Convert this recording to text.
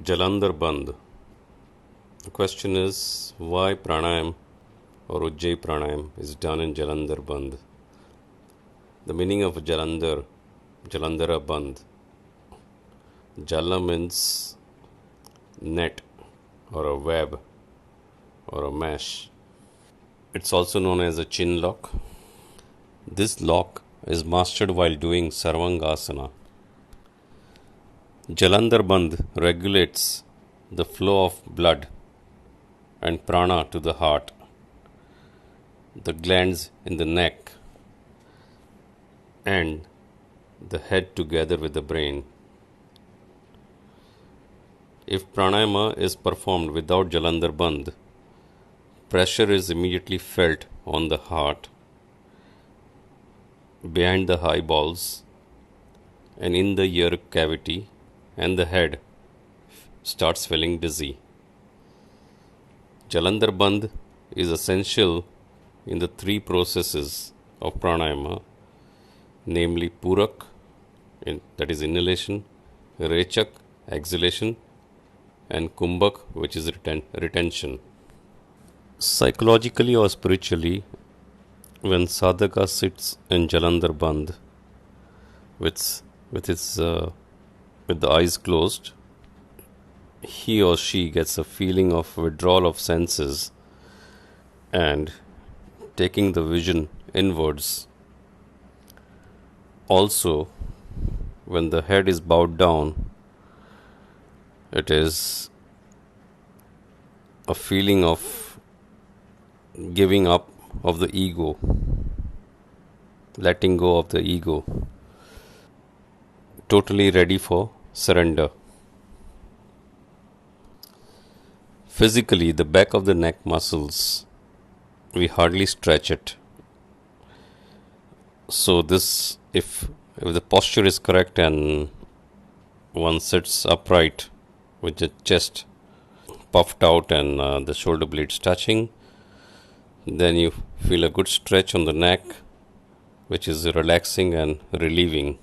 Jalandhar Bandh. The question is why Pranayam or Ujjayi Pranayam is done in Jalandhar Bandh. The meaning of Jalandhar, Jalandhar Bandh. Jala means net or a web or a mesh. It's also known as a chin lock. This lock is mastered while doing Sarvangasana. Jalandhar Bandh regulates the flow of blood and prana to the heart, the glands in the neck, and the head together with the brain. If pranayama is performed without Jalandhar Bandh, pressure is immediately felt on the heart, behind the eyeballs, and in the ear cavity, and the head starts feeling dizzy. Jalandhar Bandh is essential in the three processes of pranayama, namely Purak, that is inhalation, Rechak, exhalation, and kumbhak, which is retention. Psychologically or spiritually, when sadhaka sits in Jalandhar Bandh with the eyes closed, he or she gets a feeling of withdrawal of senses and taking the vision inwards. Also, when the head is bowed down, it is a feeling of giving up of the ego, letting go of the ego, totally ready for surrender. Physically, the back of the neck muscles, we hardly stretch it. So this, if the posture is correct and one sits upright with the chest puffed out and the shoulder blades touching, then you feel a good stretch on the neck, which is relaxing and relieving.